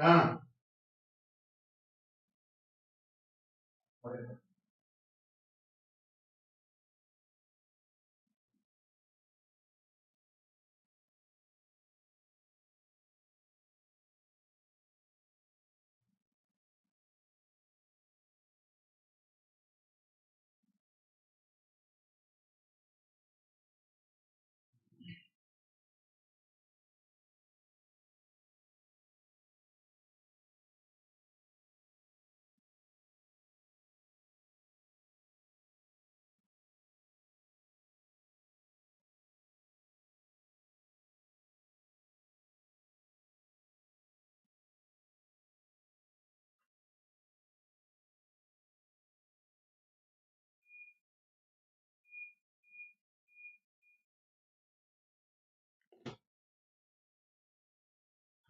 Ah,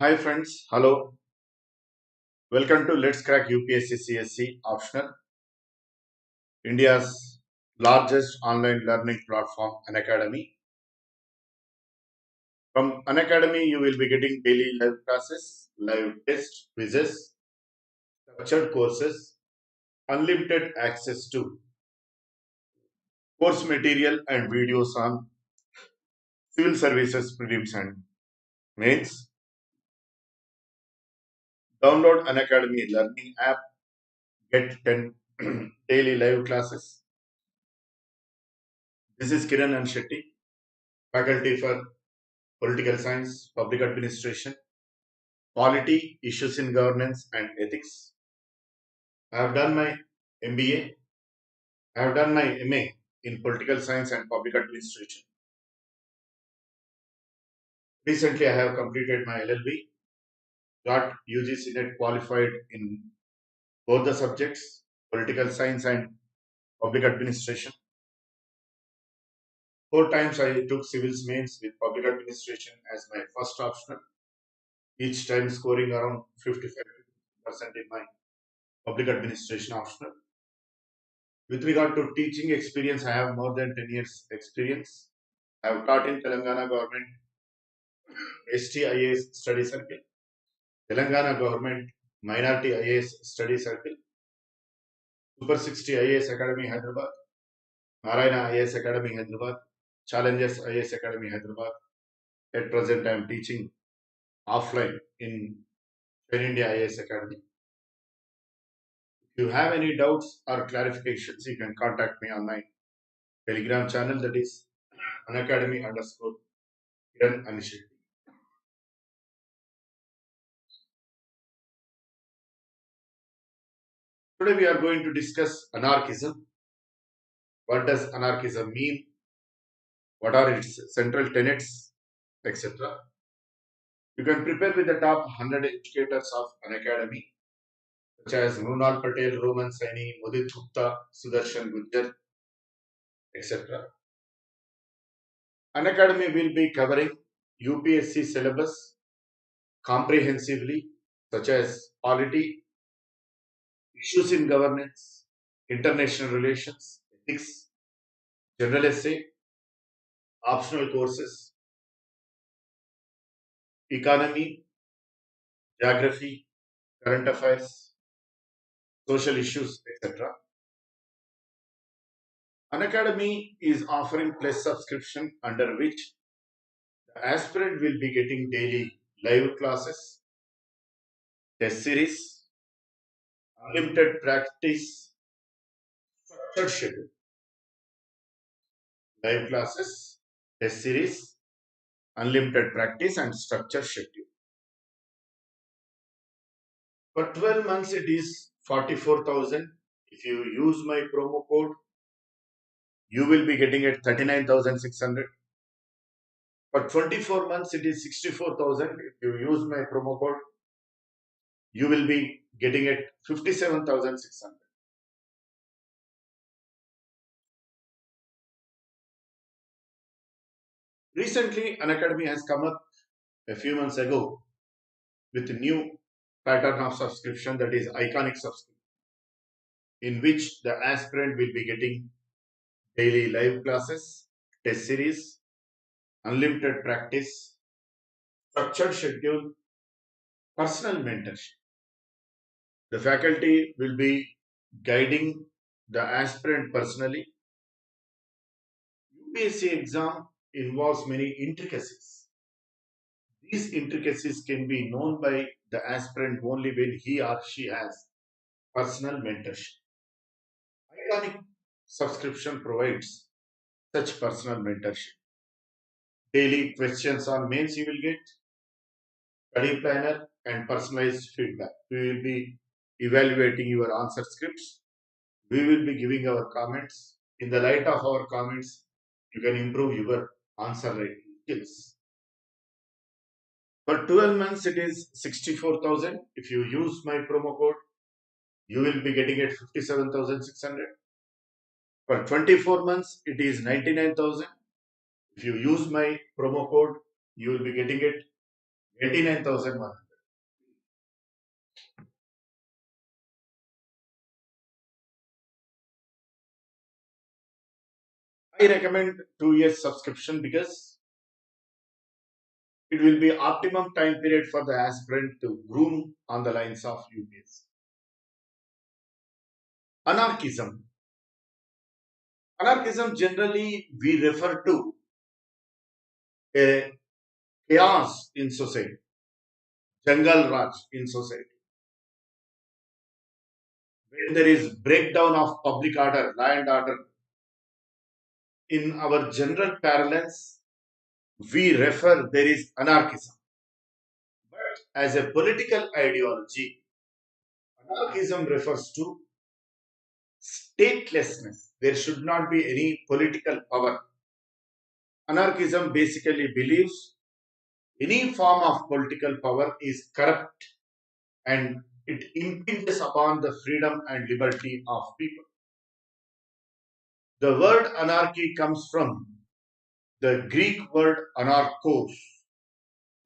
hi friends, hello. Welcome to Let's Crack UPSC CSE Optional, India's largest online learning platform, Unacademy. From Unacademy, you will be getting daily live classes, live tests, quizzes, structured courses, unlimited access to course material and videos on civil services prelims and mains. Download Unacademy learning app, get 10 daily live classes. This is Kiran Anishetti, faculty for Political Science, Public Administration, Polity, Issues in Governance and Ethics. I have done my MBA. I have done my MA in Political Science and Public Administration. Recently, I have completed my LLB, got UGC NET qualified in both the subjects, Political Science and Public Administration. 4 times I took civils mains with Public Administration as my first optional, each time scoring around 55% in my Public Administration optional. With regard to teaching experience, I have more than 10 years experience. I have taught in Telangana government ST study circle, Telangana government minority IAS study circle, Super 60 IAS Academy Hyderabad, Narayana IAS Academy Hyderabad, Challenges IAS Academy Hyderabad. At present, I am teaching offline in Pan India IAS Academy. If you have any doubts or clarifications, you can contact me on my Telegram channel, that is Unacademy underscore Kiran Anishetti. Today we are going to discuss anarchism. What does anarchism mean? What are its central tenets, etc. You can prepare with the top 100 educators of an academy, such as Mrunal Patel, Roman Saini, Mudit Gupta, Sudarshan Gujjar, etc. An academy will be covering UPSC syllabus comprehensively, such as polity, issues in governance, international relations, ethics, general essay, optional courses, economy, geography, current affairs, social issues, etc. Unacademy is offering plus subscription under which the aspirant will be getting daily live classes, test series, unlimited practice, structured schedule, live classes, test series, unlimited practice and structured schedule. For 12 months it is 44,000. If you use my promo code, you will be getting it 39,600. For 24 months it is 64,000. If you use my promo code, you will be getting it 57,600. Recently, Unacademy has come up a few months ago with a new pattern of subscription, that is iconic subscription, in which the aspirant will be getting daily live classes, test series, unlimited practice, structured schedule, Personal mentorship. The faculty will be guiding the aspirant personally. UPSC exam involves many intricacies. These intricacies can be known by the aspirant only when he or she has personal mentorship. Iconic subscription provides such personal mentorship. Daily questions on mains you will get, study planner, and personalized feedback. We will be evaluating your answer scripts. We will be giving our comments. In the light of our comments, you can improve your answer writing skills. For 12 months, it is 64,000. If you use my promo code, you will be getting it 57,600. For 24 months, it is 99,000. If you use my promo code, you will be getting it 89,100. I recommend 2 years subscription because it will be optimum time period for the aspirant to groom on the lines of UPS. Anarchism. Anarchism generally we refer to a chaos in society, jungle raj in society. When there is breakdown of public order, law and order, in our general parlance, we refer there is anarchism. But as a political ideology, anarchism refers to statelessness. There should not be any political power. Anarchism basically believes any form of political power is corrupt and it impinges upon the freedom and liberty of people. The word anarchy comes from the Greek word anarchos,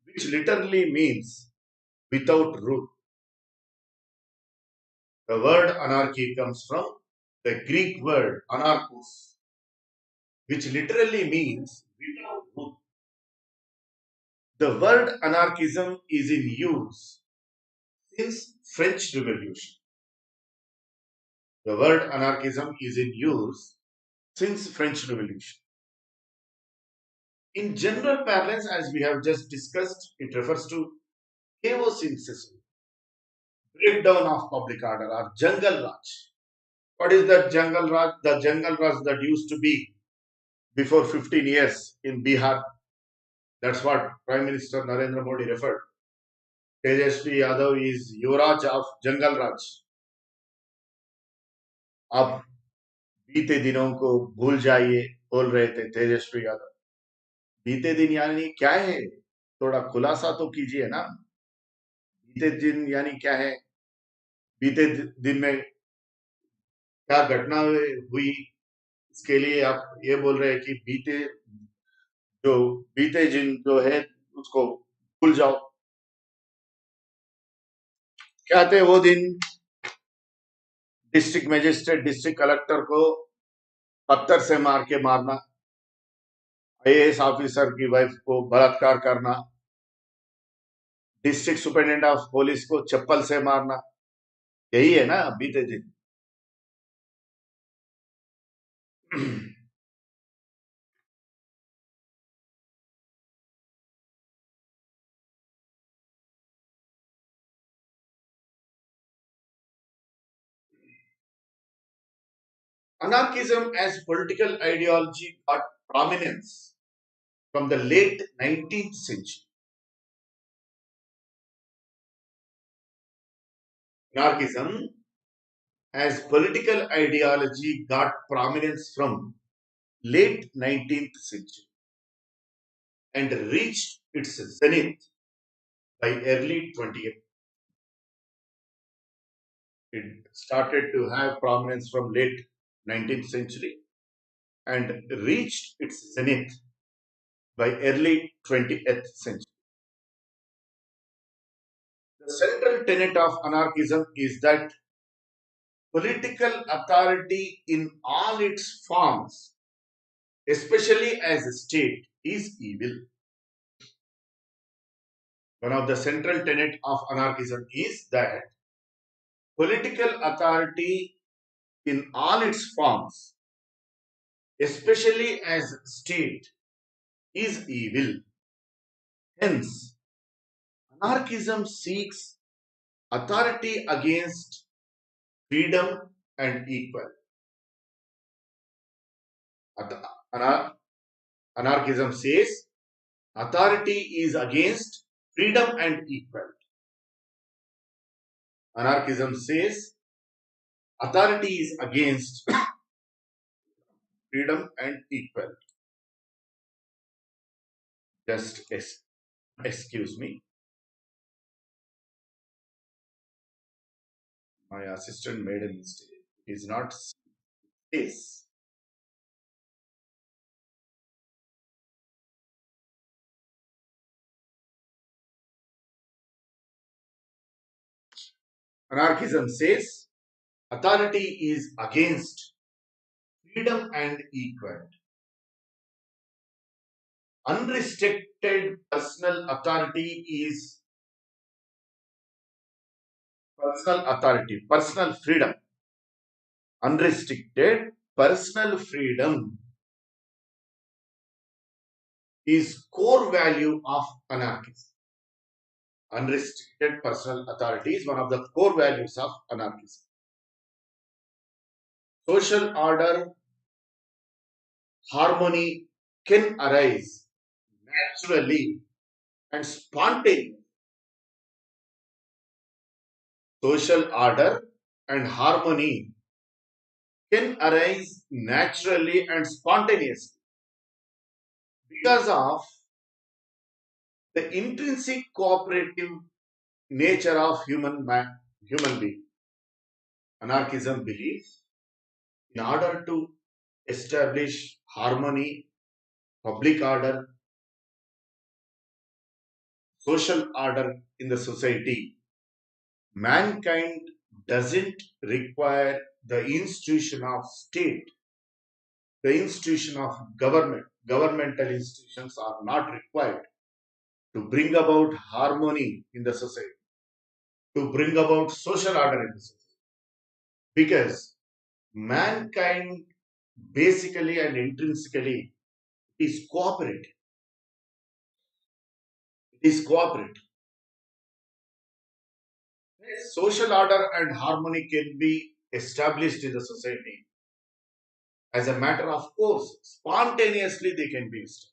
which literally means without rule. The word anarchy comes from the Greek word anarchos, which literally means without rule. The word anarchism is in use since French Revolution. The word anarchism is in use since French Revolution. In general parlance, as we have just discussed, it refers to chaos in society, breakdown of public order or jungle raj. What is that jungle raj? The jungle raj that used to be before 15 years in Bihar. That's what Prime Minister Narendra Modi referred. Tejasvi Yadav is Yuvraj of Jungle Raj. आप बीते दिनों को भूल जाइए बोल रहे थे तेजस्वी यादव. बीते दिन यानी क्या है? थोड़ा खुलासा तो कीजिए ना. बीते दिन यानी क्या है? बीते दिन में क्या घटना हुई? इसके लिए आप ये बोल रहे हैं कि बीते दिन जो है उसको भूल जाओ. क्या थे वो दिन? डिस्ट्रिक्ट मजिस्ट्रेट डिस्ट्रिक्ट कलेक्टर को पत्थर से मार के मारना, IAS ऑफिसर की वाइफ को बलात्कार करना, डिस्ट्रिक्ट सुपरिटेंडेंट ऑफ पुलिस को चप्पल से मारना, यही है ना बीते दिन. Anarchism as political ideology got prominence from the late 19th century. Anarchism as political ideology got prominence from late 19th century and reached its zenith by early 20th. It started to have prominence from late 19th century and reached its zenith by early 20th century. The central tenet of anarchism is that political authority in all its forms, especially as a state, is evil. one of the central tenet of anarchism is that political authority in all its forms, especially as state, is evil. Hence, anarchism seeks authority against freedom and equal. Ath- anar- Anarchism says authority is against freedom and equal. Anarchism says authority is against freedom and equal. Just excuse me. My assistant made a mistake. It is not this. Anarchism says authority is against freedom and equal. Unrestricted personal authority is personal authority, personal freedom. Unrestricted personal freedom is core value of anarchism. Unrestricted personal authority is one of the core values of anarchism. Social order, harmony can arise naturally and spontaneously. Social order and harmony can arise naturally and spontaneously because of the intrinsic cooperative nature of human being. Anarchism believes in order to establish harmony, public order, social order in the society, mankind doesn't require the institution of state, the institution of government. Governmental institutions are not required to bring about harmony in the society, to bring about social order in the society. Because mankind basically and intrinsically is cooperative. It is cooperative. Social order and harmony can be established in the society as a matter of course. Spontaneously they can be established.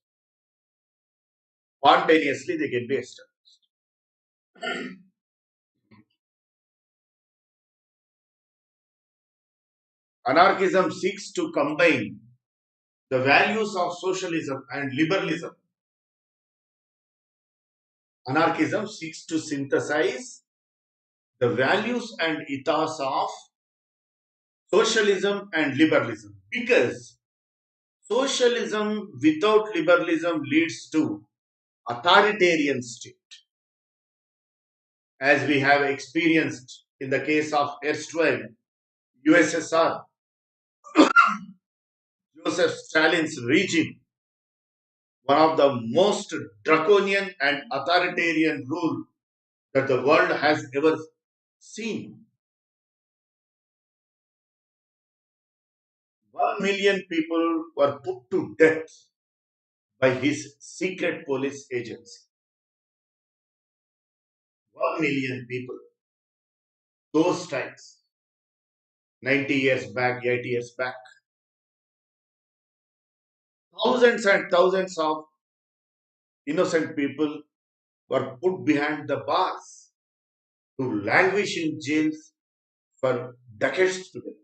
Spontaneously they can be established. Anarchism seeks to combine the values of socialism and liberalism. Anarchism seeks to synthesize the values and ethos of socialism and liberalism because socialism without liberalism leads to authoritarian state, as we have experienced in the case of erstwhile USSR, Joseph Stalin's regime, one of the most draconian and authoritarian rule that the world has ever seen. 1 million people were put to death by his secret police agency. 1 million people. Those times, 90 years back, 80 years back, thousands and thousands of innocent people were put behind the bars to languish in jails for decades together.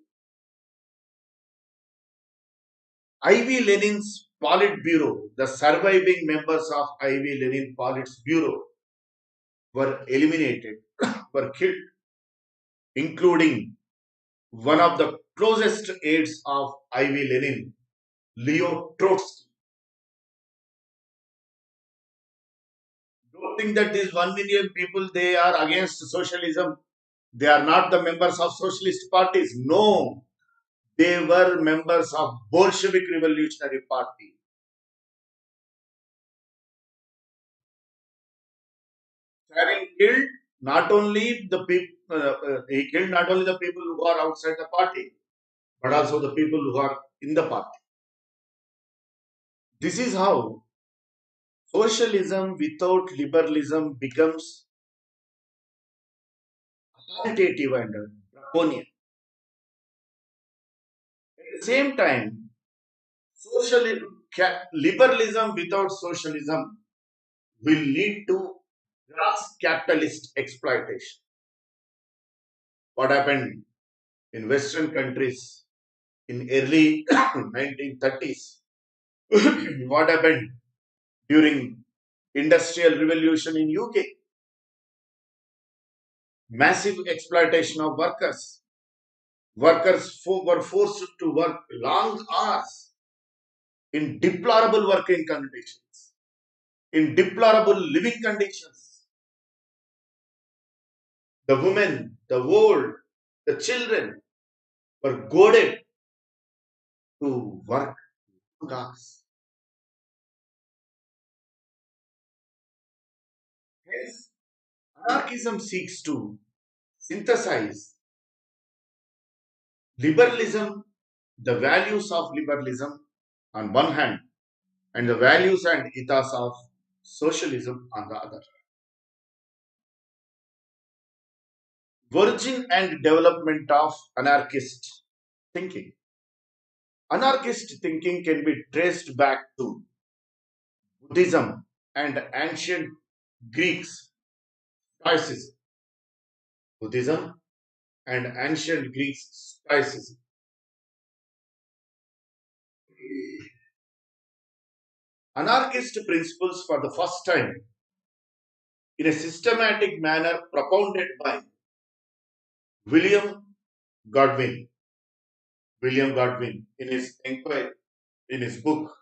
Ivy Lenin's Politburo, the surviving members of Ivy Lenin Politburo were eliminated, were killed, including one of the closest aides of Ivy Lenin, Leo Trotsky. Don't think that these 1 million people, they are against socialism. They are not the members of socialist parties. No, they were members of Bolshevik Revolutionary Party. killed not only the people. He killed not only the people who are outside the party, but also the people who are in the party. This is how socialism without liberalism becomes authoritative and draconian. At the same time, liberalism without socialism will lead to gross capitalist exploitation. What happened in Western countries in early 1930s? What happened during Industrial Revolution in UK? Massive exploitation of workers. Workers were forced to work long hours in deplorable working conditions, in deplorable living conditions. The women, the old, the children were goaded to work long hours. Hence, anarchism seeks to synthesize liberalism, the values of liberalism on one hand, and the values and ethos of socialism on the other. Origin and development of anarchist thinking. Anarchist thinking can be traced back to Buddhism and ancient Greeks, Stoicism. Buddhism and ancient Greeks, Stoicism. Anarchist principles for the first time in a systematic manner propounded by William Godwin. William Godwin in his inquiry, in his book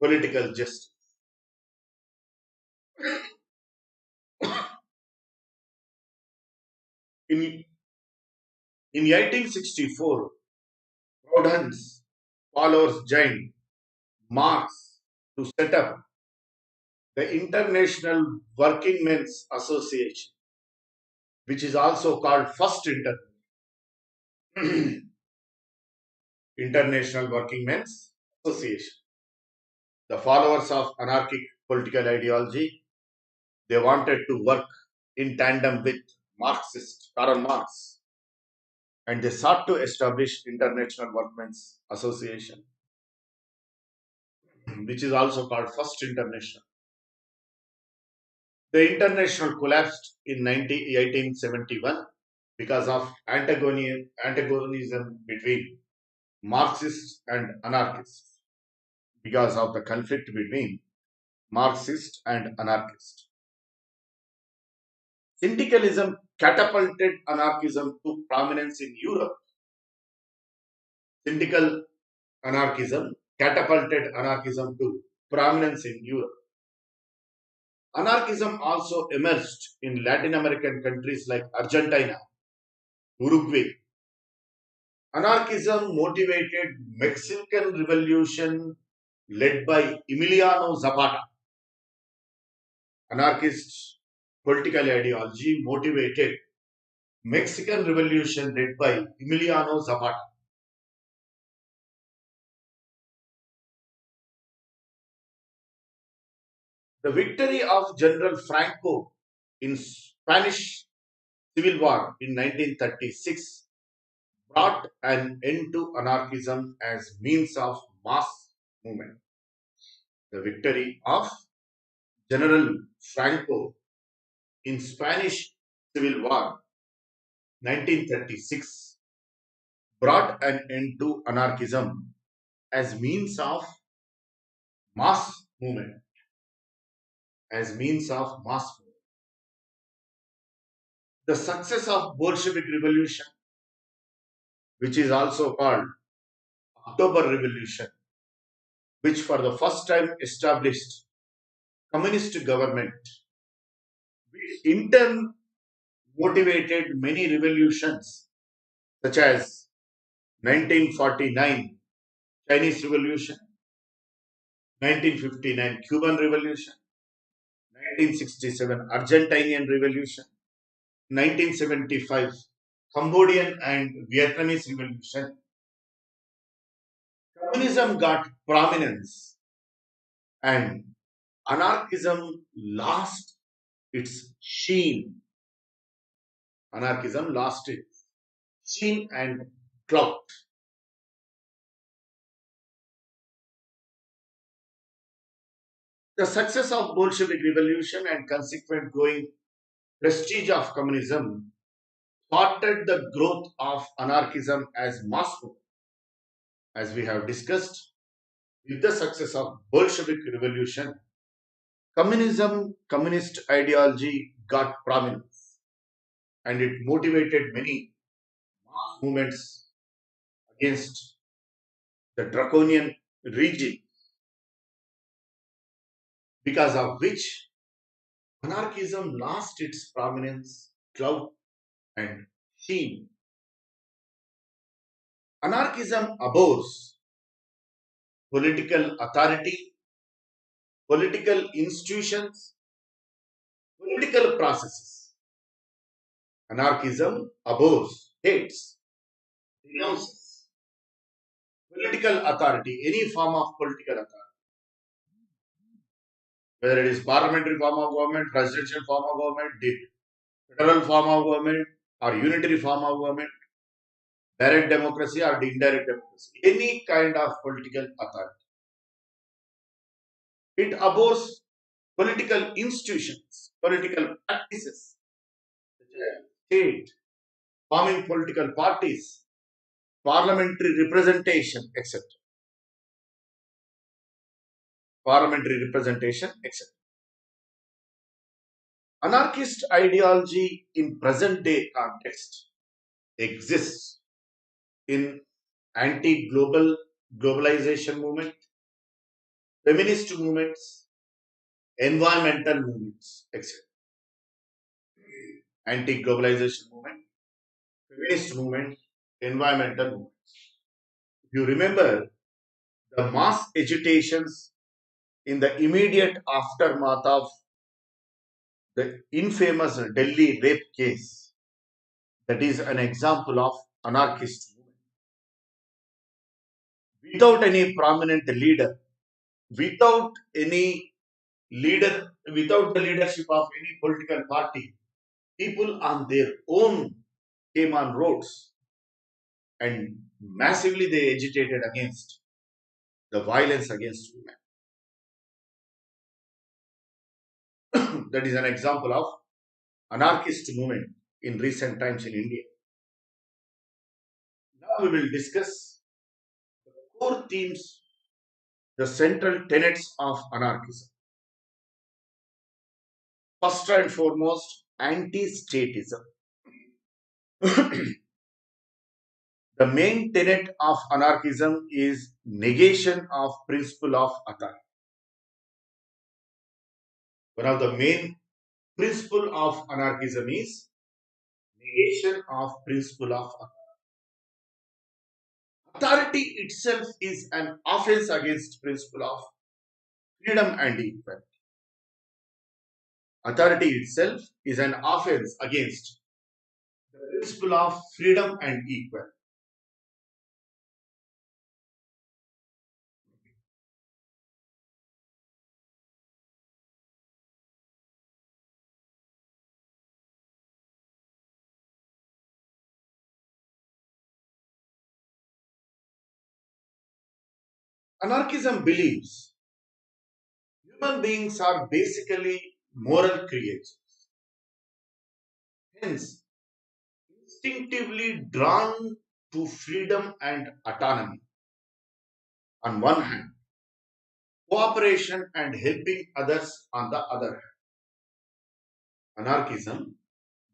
Political Justice. In, in 1864, Proudhon's followers joined Marx to set up the International Working Men's Association, which is also called International Working Men's Association. The followers of anarchic political ideology, they wanted to work in tandem with Marxist Karl Marx, and they sought to establish International Workmen's Association, which is also called First International. The International collapsed in 1871 because of antagonism between Marxists and anarchists, because of the conflict between Marxist and anarchist. Syndicalism catapulted anarchism to prominence in Europe. Syndical anarchism catapulted anarchism to prominence in Europe. Anarchism also emerged in Latin American countries like Argentina, Uruguay. Anarchism motivated Mexican Revolution led by Emiliano Zapata. Anarchist political ideology motivated Mexican Revolution led by Emiliano Zapata. The victory of General Franco in Spanish Civil War in 1936 brought an end to anarchism as means of mass movement. The victory of General Franco in Spanish Civil War 1936 brought an end to anarchism as means of mass movement. As means of mass movement. The success of Bolshevik Revolution, which is also called October Revolution, which for the first time established communist government, which in turn motivated many revolutions such as 1949 Chinese Revolution, 1959 Cuban Revolution, 1867 Argentinian Revolution, 1975 Cambodian and Vietnamese Revolution, communism got prominence and anarchism lost its sheen. Anarchism lost its sheen and clout. The success of Bolshevik revolution and consequent growing prestige of communism thwarted the growth of anarchism as mass movement. As we have discussed, with the success of Bolshevik revolution, communist ideology got prominence and it motivated many mass movements against the draconian regime, because of which anarchism lost its prominence, clout, and sheen. Anarchism abhors political authority, political institutions, political processes. Anarchism abhors, hates, denounces political authority, any form of political authority, whether it is parliamentary form of government, presidential form of government, federal form of government, or unitary form of government, direct democracy or indirect democracy, any kind of political authority. It abhors political institutions, political practices, such as state, forming political parties, parliamentary representation, etc. Parliamentary representation, etc. Anarchist ideology in present day context exists in globalization movement, feminist movements, environmental movements, etc. Anti-globalization movement, feminist movement, environmental movement. If you remember the mass agitations in the immediate aftermath of the infamous Delhi rape case, that is an example of anarchist movement. Without any prominent leader, without any without the leadership of any political party, people on their own came on roads and massively they agitated against the violence against women. That is an example of anarchist movement in recent times in India. Now we will discuss the core themes, the central tenets of anarchism. First and foremost, anti-statism. The main tenet of anarchism is negation of principle of authority. One of the main principle of anarchism is negation of principle of authority. Authority itself is an offense against principle of freedom and equality. Authority itself is an offense against the principle of freedom and equality. Anarchism believes human beings are basically moral creatures, hence instinctively drawn to freedom and autonomy on one hand, cooperation and helping others on the other hand. Anarchism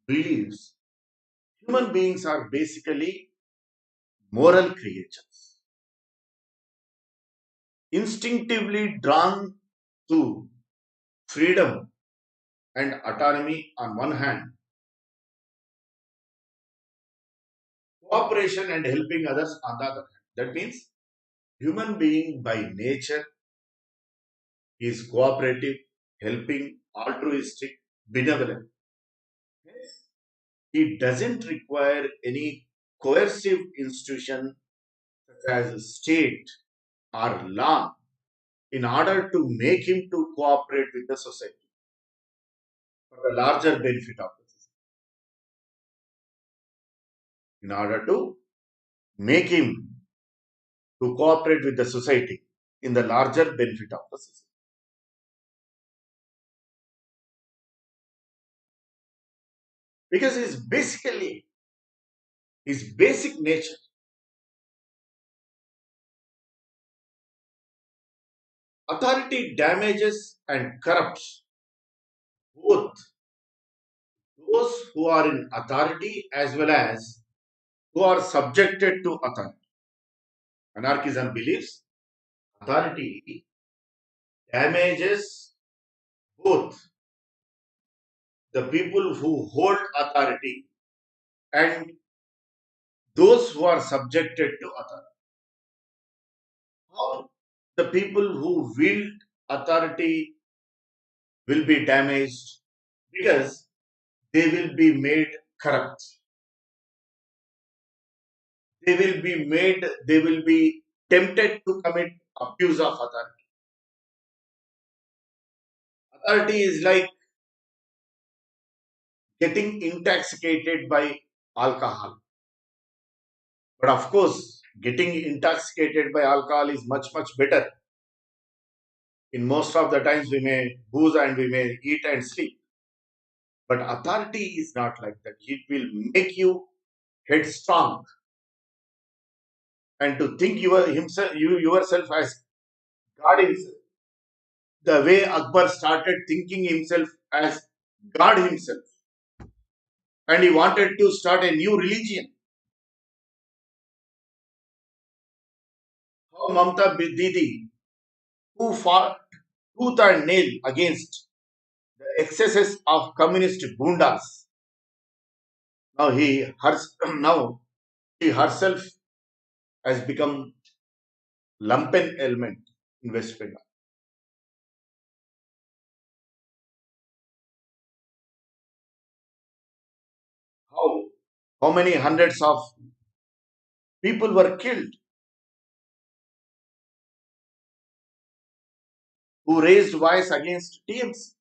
believes human beings are basically moral creatures, instinctively drawn to freedom and autonomy on one hand, cooperation and helping others on the other hand. That means human being by nature is cooperative, helping, altruistic, benevolent. It doesn't require any coercive institution such as a state or law in order to make him to cooperate with the society for the larger benefit of the society. In order to make him to cooperate with the society in the larger benefit of the society. Because his basic nature, authority damages and corrupts both those who are in authority as well as who are subjected to authority. Anarchism believes authority damages both the people who hold authority and those who are subjected to authority. How the people who wield authority will be damaged? Because they will be made corrupt. They will be tempted to commit abuse of authority. Authority is like getting intoxicated by alcohol. But of course, getting intoxicated by alcohol is much, much better. In most of the times, we may booze and we may eat and sleep. But authority is not like that. It will make you headstrong and to think you yourself as God himself. The way Akbar started thinking himself as God himself. And he wanted to start a new religion. How Mamta Didi, who fought tooth and nail against the excesses of communist gundas, now now she herself has become lumpen element in West Bengal. How how many hundreds of people were killed who raised voice against TMC?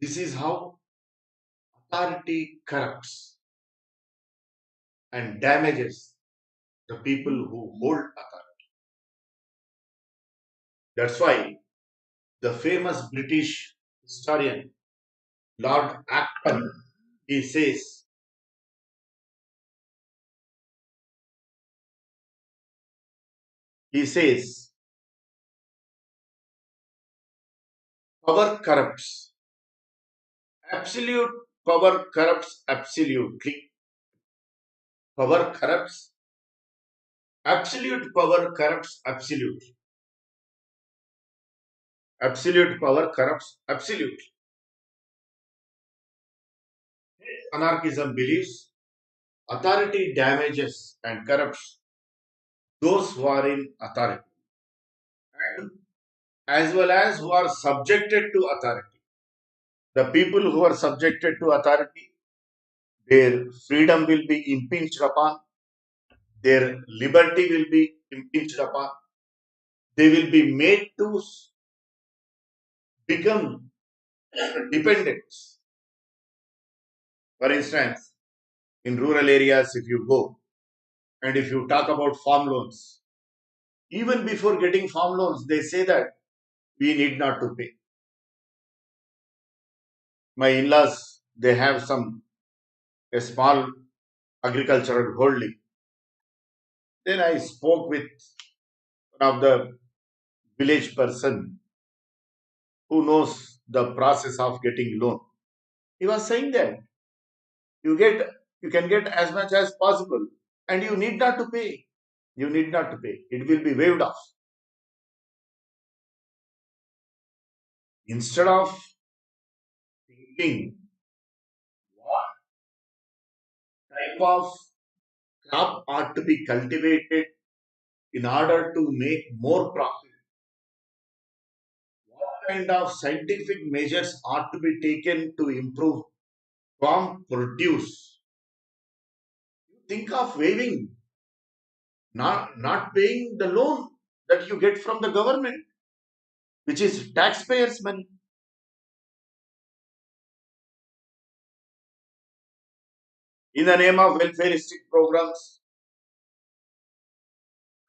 This is how authority corrupts and damages the people who hold authority. That's why the famous British historian Lord Acton, he says, he says, power corrupts. Absolute power corrupts absolutely. Power corrupts. Absolute power corrupts absolutely. Absolute power corrupts absolutely. Anarchism believes authority damages and corrupts those who are in authority and as well as who are subjected to authority. The people who are subjected to authority, their freedom will be impinged upon, their liberty will be impinged upon, they will be made to become dependents. For instance, in rural areas, if you go and if you talk about farm loans, even before getting farm loans, they say that we need not to pay. My in-laws, they have a small agricultural holding. Then I spoke with one of the village person who knows the process of getting loan. He was saying that you get you can get as much as possible and you need not to pay. You need not to pay. It will be waived off. Instead of thinking what type of crop ought to be cultivated in order to make more profit, kind of scientific measures are to be taken to improve farm produce? Think of waiving, not paying the loan that you get from the government, which is taxpayers' money. In the name of welfareistic programs,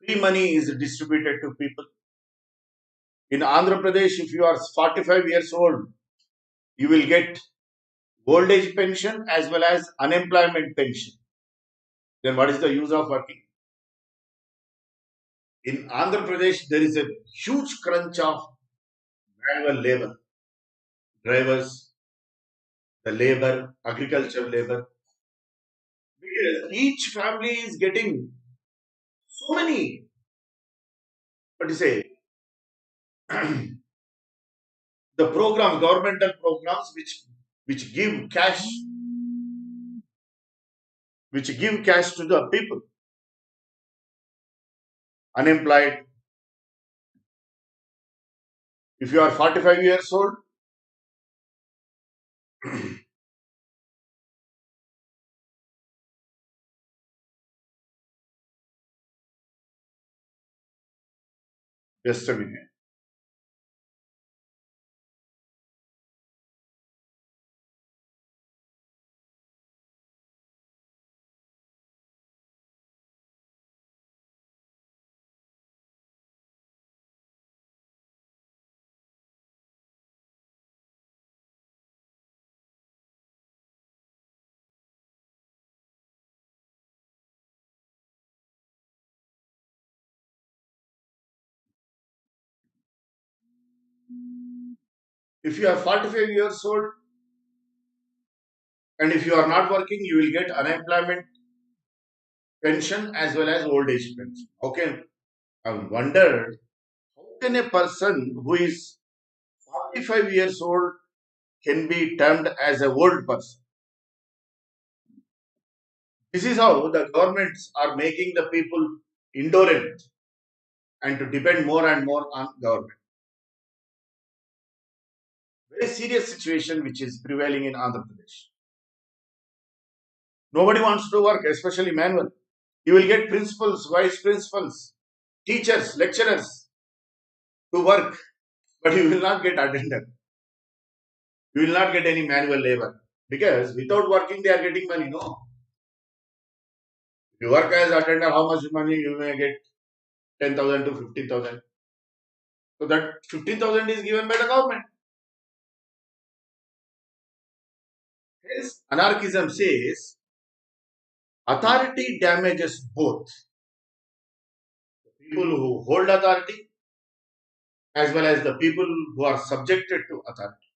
free money is distributed to people. In Andhra Pradesh, if you are 45 years old, you will get old age pension as well as unemployment pension. Then what is the use of working? In Andhra Pradesh, there is a huge crunch of manual labor, drivers, the labor, agricultural labor. Because each family is getting so many, what do you say, the program, governmental programs which give cash, which give cash to the people. Unemployed, if you are 45 years old, just a minute. If you are 45 years old and if you are not working, you will get unemployment pension as well as old age pension. Okay, I wondered how can a person who is 45 years old can be termed as a old person? This is how the governments are making the people indolent and to depend more and more on government. Very serious situation which is prevailing in Andhra Pradesh. Nobody wants to work, especially manual. You will get principals, vice principals, teachers, lecturers to work, but you will not get attendant. You will not get any manual labor because without working they are getting money. No, if you work as attendant, how much money you may get? 10,000 to 15,000. So that 15,000 is given by the government. Hence, anarchism says authority damages both people who hold authority as well as the people who are subjected to authority.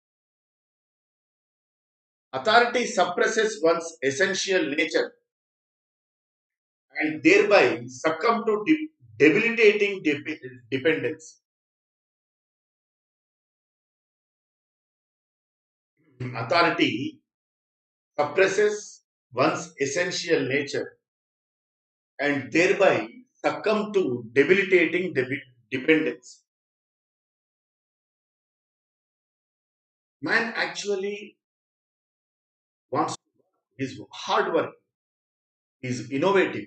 Authority suppresses one's essential nature and thereby succumb to debilitating dependence. Authority suppresses one's essential nature and thereby succumb to debilitating dependence. Man actually wants his hard work, is innovative.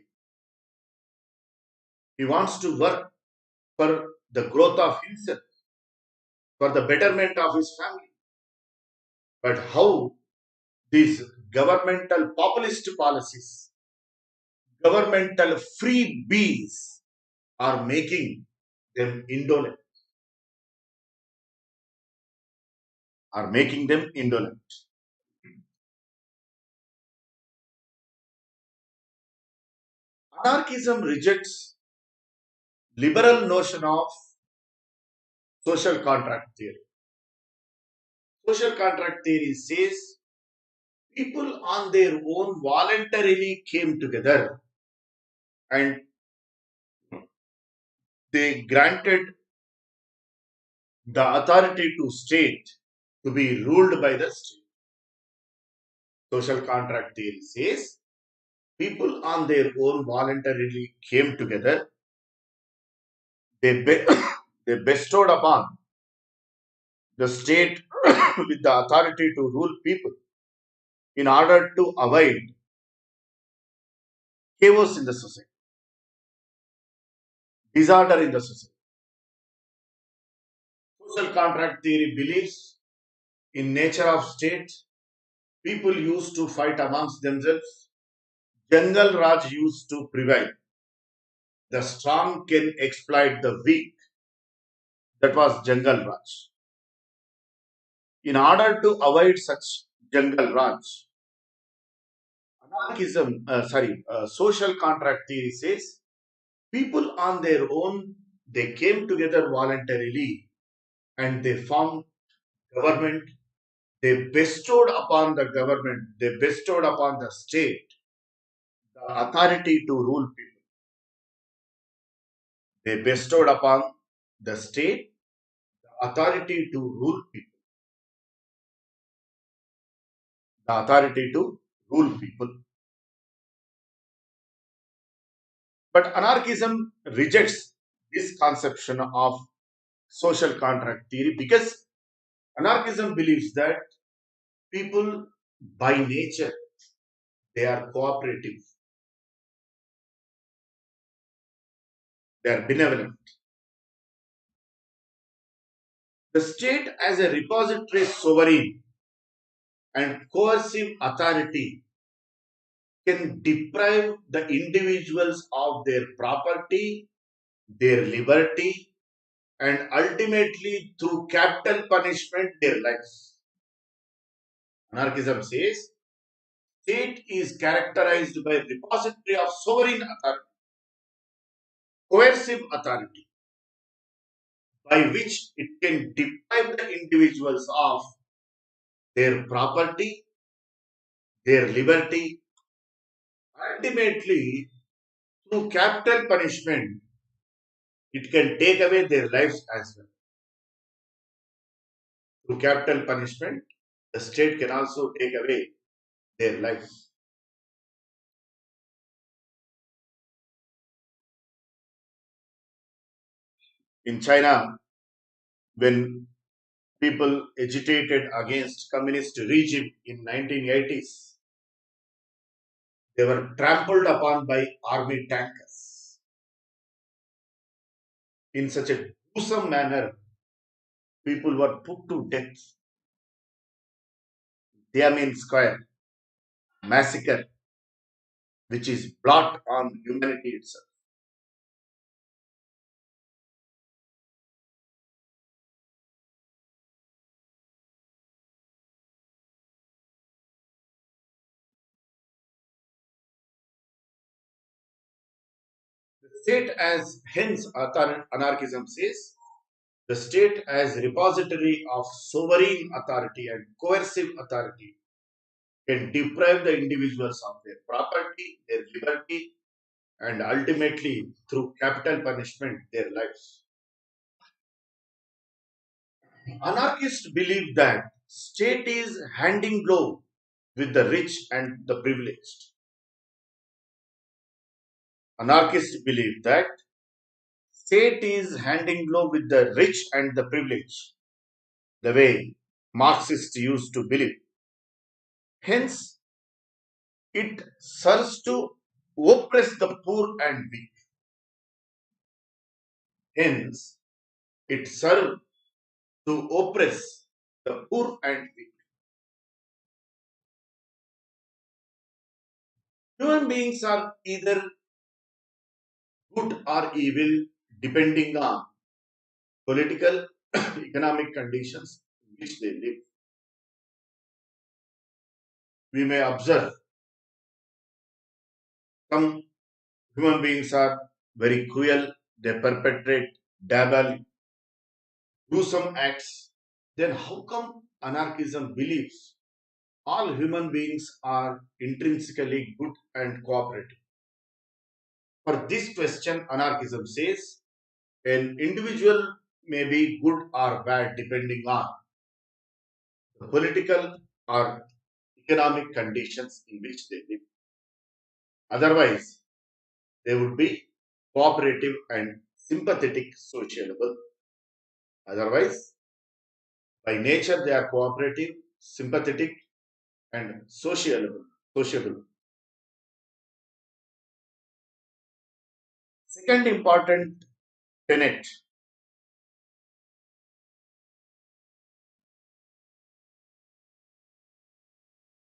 He wants to work for the growth of himself, for the betterment of his family. But how these governmental populist policies, governmental freebies are making them indolent, are making them indolent. Anarchism rejects liberal notion of social contract theory. Social contract theory says people on their own voluntarily came together and they granted the authority to state to be ruled by the state. Social contract theory says people on their own voluntarily came together. They, they bestowed upon the state with the authority to rule people in order to avoid chaos in the society, disorder in the society. Social contract theory believes in nature of state. People used to fight amongst themselves. Jungle Raj used to prevail. The strong can exploit the weak. That was Jungle Raj. In order to avoid such Jungle Raj, social contract theory says people on their own, they came together voluntarily and they formed government. They bestowed upon the government, they bestowed upon the state the authority to rule people. They bestowed upon the state the authority to rule people. The authority to rule people. But anarchism rejects this conception of social contract theory because anarchism believes that people by nature they are cooperative, they are benevolent. The state as a repository sovereign and coercive authority can deprive the individuals of their property, their liberty, and ultimately through capital punishment their lives. Anarchism says state is characterized by repository of sovereign authority, coercive authority, by which it can deprive the individuals of their property, their liberty, ultimately through capital punishment, it can take away their lives as well. Through capital punishment, the state can also take away their lives. In China, when people agitated against communist regime in 1980s, they were trampled upon by army tankers in such a gruesome manner. People were put to death. Tiananmen Square massacre, which is blot on humanity itself. The state as, hence, anarchism says, the state as repository of sovereign authority and coercive authority can deprive the individuals of their property, their liberty, and ultimately, through capital punishment, their lives. Anarchists believe that state is handing blow with the rich and the privileged. Anarchists believe that state is handing blow with the rich and the privileged, the way Marxists used to believe. Hence, it serves to oppress the poor and weak. Hence, it serves to oppress the poor and weak. Human beings are either good or evil depending on political, economic conditions in which they live. We may observe some human beings are very cruel, they perpetrate, dabble, do some acts. Then how come anarchism believes all human beings are intrinsically good and cooperative? For this question, anarchism says an individual may be good or bad depending on the political or economic conditions in which they live. Otherwise, they would be cooperative and sympathetic sociable. Otherwise, By nature, they are cooperative, sympathetic, and sociable. Second important tenet,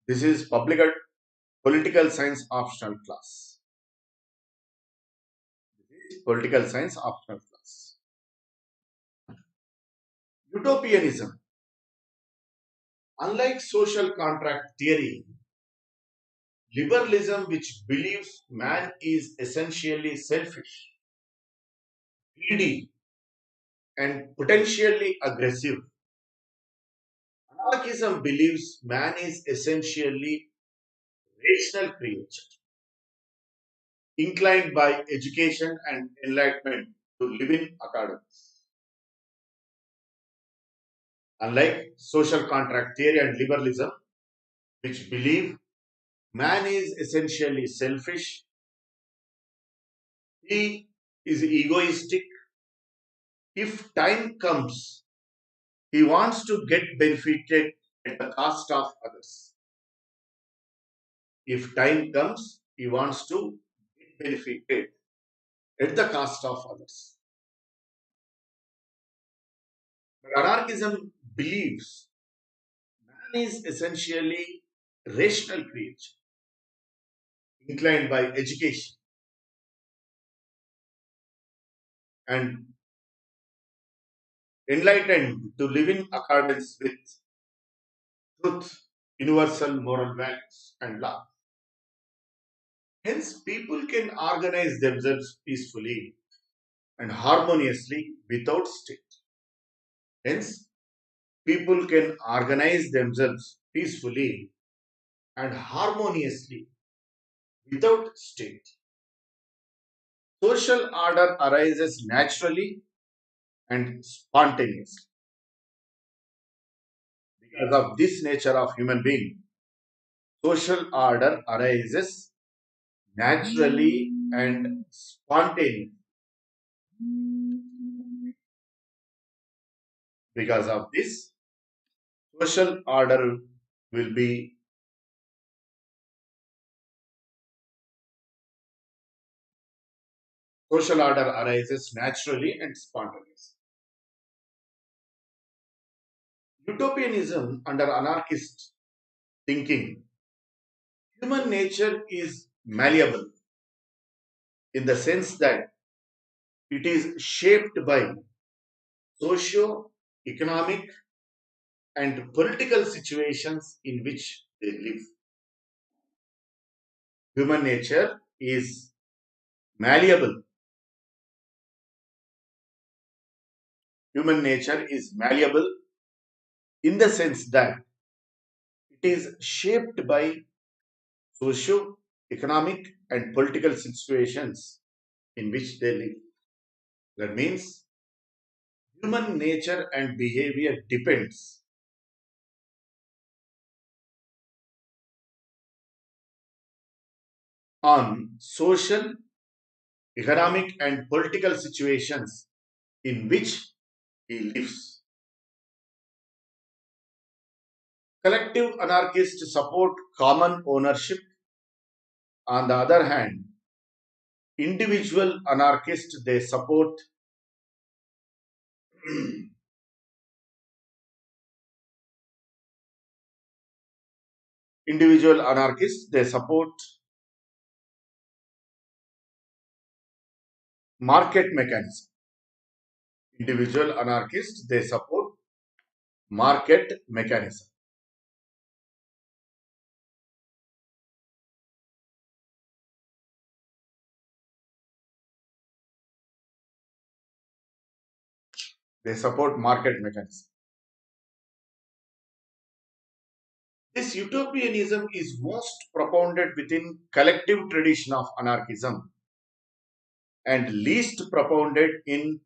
this is political science optional class. This is political science optional class. Utopianism. Unlike social contract theory, liberalism, which believes man is essentially selfish, greedy, and potentially aggressive, anarchism believes man is essentially rational creature, inclined by education and enlightenment to live in accordance. Unlike social contract theory and liberalism, which believe man is essentially selfish, he is egoistic. If time comes, he wants to get benefited at the cost of others. If time comes, he wants to get benefited at the cost of others. But anarchism believes man is essentially rational creature, inclined by education and enlightened to live in accordance with truth, universal moral values, and law. Hence, people can organize themselves peacefully and harmoniously without state. Hence, people can organize themselves peacefully and harmoniously without state. Social order arises naturally and spontaneously. Because of this nature of human being, social order arises naturally and spontaneously. Because of this, social order will be social order arises naturally and spontaneously. Utopianism under anarchist thinking, human nature is malleable in the sense that it is shaped by socio-economic and political situations in which they live. Human nature is malleable. Human nature is malleable in the sense that it is shaped by socio-economic and political situations in which they live. That means human nature and behavior depends on social, economic, and political situations in which he lives. Collective anarchists support common ownership. On the other hand, individual anarchists they support individual anarchists they support market mechanism. Individual anarchists they support market mechanism. They support market mechanism. This utopianism is most propounded within collective tradition of anarchism and least propounded in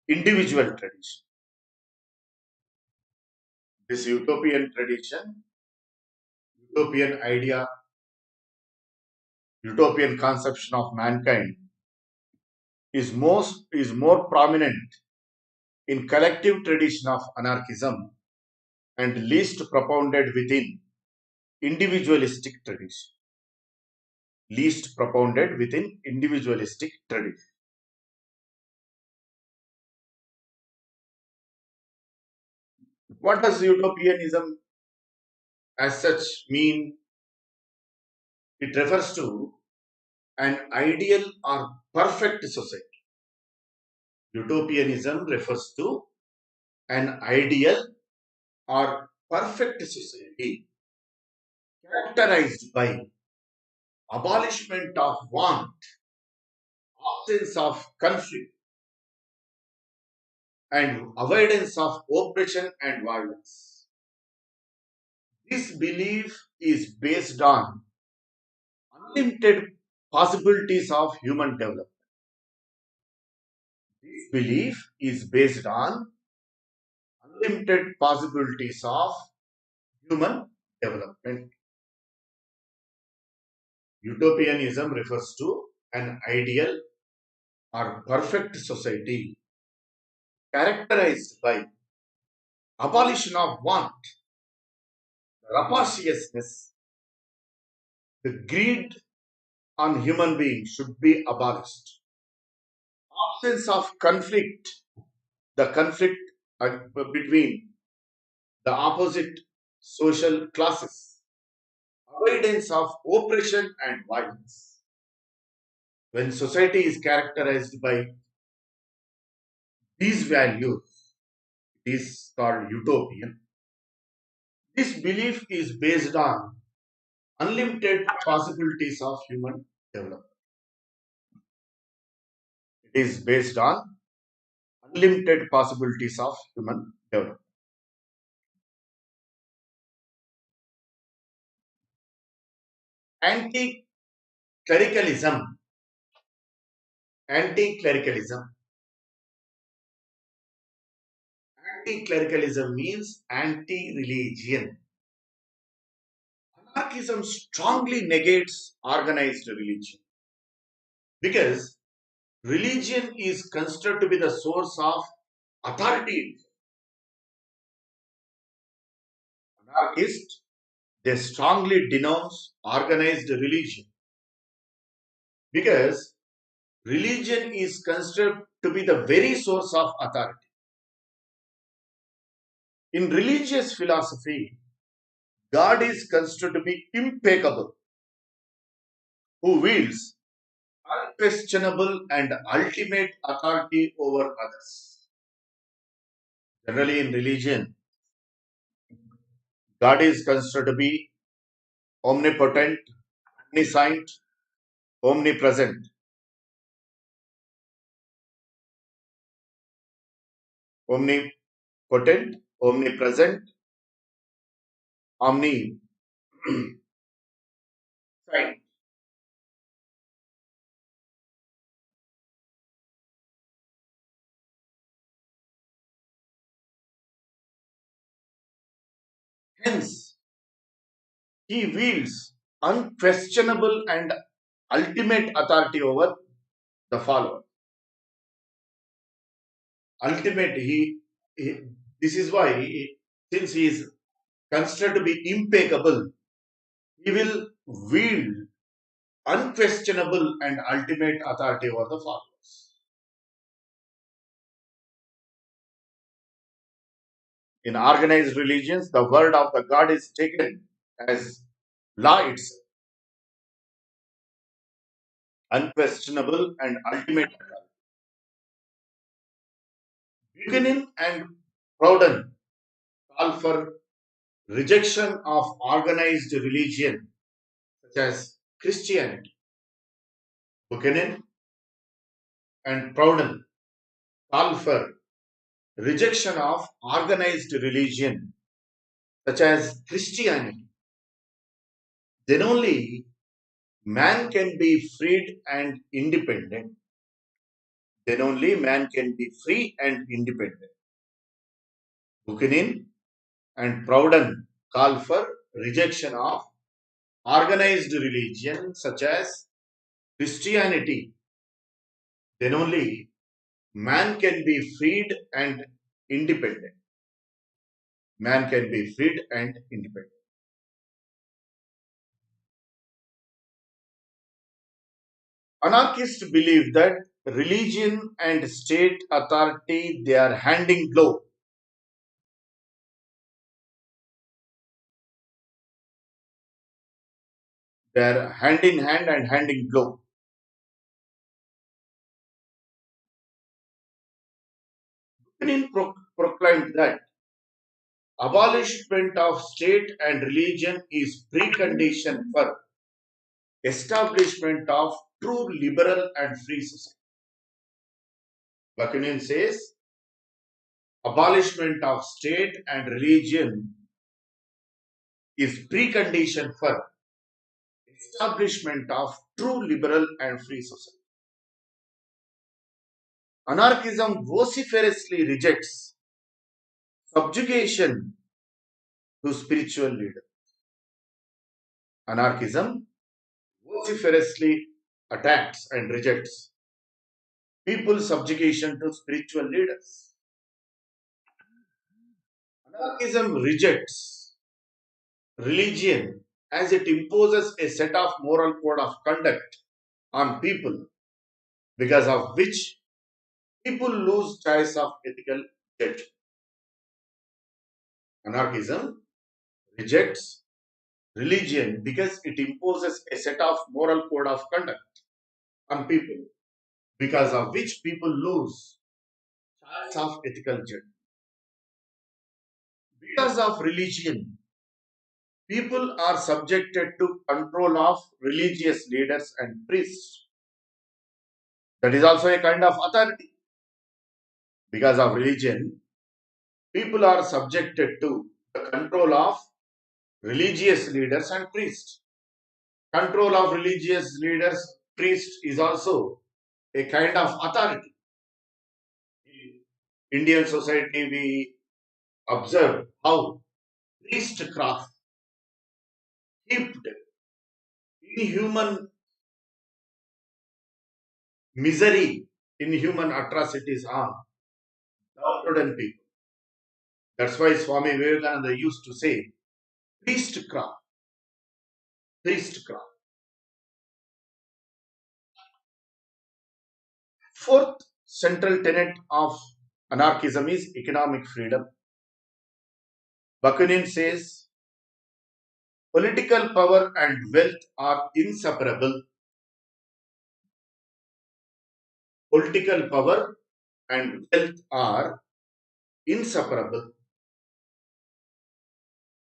individual tradition. This utopian tradition, utopian idea, utopian conception of mankind is more prominent in collective tradition of anarchism and least propounded within individualistic tradition. Least propounded within individualistic tradition. What does utopianism as such mean? It refers to an ideal or perfect society. Utopianism refers to an ideal or perfect society characterized by abolishment of want, absence of conflict, and avoidance of oppression and violence. This belief is based on unlimited possibilities of human development. This belief is based on unlimited possibilities of human development. Utopianism refers to an ideal or perfect society characterized by abolition of want, rapaciousness, the greed on human beings should be abolished. Absence of conflict, the conflict between the opposite social classes, avoidance of oppression and violence. When society is characterized by these values, it is called utopian. This belief is based on unlimited possibilities of human development. It is based on unlimited possibilities of human development. Anti-clericalism. Anti-clericalism. Anti-clericalism means anti-religion. Anarchism strongly negates organized religion because religion is considered to be the source of authority. Anarchists, they strongly denounce organized religion because religion is considered to be the very source of authority. In religious philosophy, God is considered to be impeccable, who wields unquestionable and ultimate authority over others. Generally, in religion, God is considered to be omnipotent, omniscient, omnipresent. Omnipotent, omnipresent, omniscient. Hence, he wields unquestionable and ultimate authority over the follower. Ultimate, he this is why, since he is considered to be impeccable, he will wield unquestionable and ultimate authority over the followers. In organized religions, the word of the God is taken as law itself, unquestionable and ultimate authority. Buchanan and Proudhon call for rejection of organized religion such as Christianity. Buchanan and Proudhon call for rejection of organized religion such as Christianity. Then only man can be freed and independent. Then only man can be free and independent. Buchanan and Proudhon call for rejection of organized religion such as Christianity. Then only man can be freed and independent. Man can be freed and independent. Anarchists believe that religion and state authority, they are hand in glove. They are hand in hand and hand in glove. Lenin proclaimed that abolishment of state and religion is precondition for establishment of true liberal and free society. Bakunin says abolishment of state and religion is precondition for establishment of true liberal and free society. Anarchism vociferously rejects subjugation to spiritual leaders. Anarchism vociferously attacks and rejects people's subjugation to spiritual leaders. Anarchism rejects religion as it imposes a set of moral code of conduct on people, because of which people lose choice of ethical judgment. Anarchism rejects religion because it imposes a set of moral code of conduct on people, because of which people lose choice of ethical judgment. Because of religion, people are subjected to control of religious leaders and priests. That is also a kind of authority. Because of religion, people are subjected to the control of religious leaders and priests. Control of religious leaders, priests is also a kind of authority. In Indian society, we observe how priestcraft heaped inhuman misery, inhuman atrocities on downtrodden people. That's why Swami Vivekananda used to say, priestcraft, priestcraft. Fourth central tenet of anarchism is economic freedom. Bakunin says, political power and wealth are inseparable. Political power and wealth are inseparable.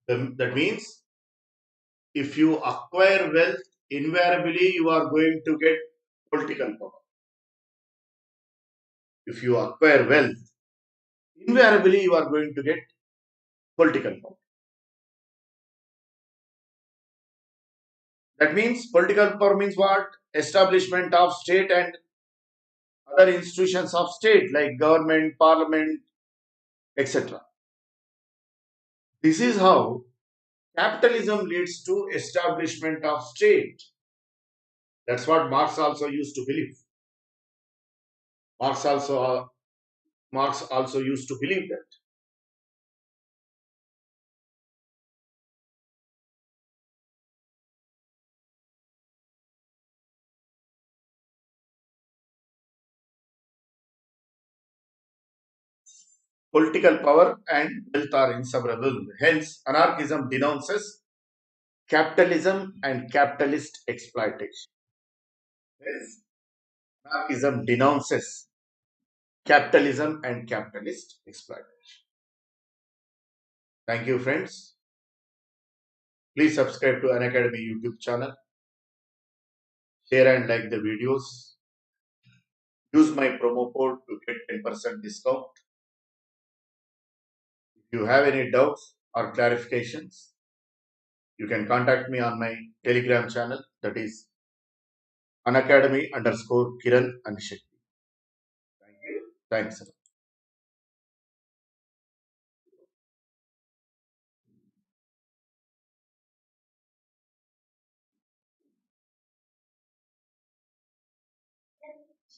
That means if you acquire wealth, invariably you are going to get political power. If you acquire wealth, invariably you are going to get political power. That means political power means what? Establishment of state and other institutions of state like government, parliament, etc. This is how capitalism leads to establishment of state. That's what Marx also used to believe. Marx also used to believe that. Political power and wealth are inseparable. Hence, anarchism denounces capitalism and capitalist exploitation. Hence, anarchism denounces capitalism and capitalist exploitation. Thank you, friends. Please subscribe to Unacademy YouTube channel. Share and like the videos. Use my promo code to get 10% discount. If you have any doubts or clarifications, you can contact me on my Telegram channel, that is Unacademy _Kiran Anishetti. Thank you. Thanks.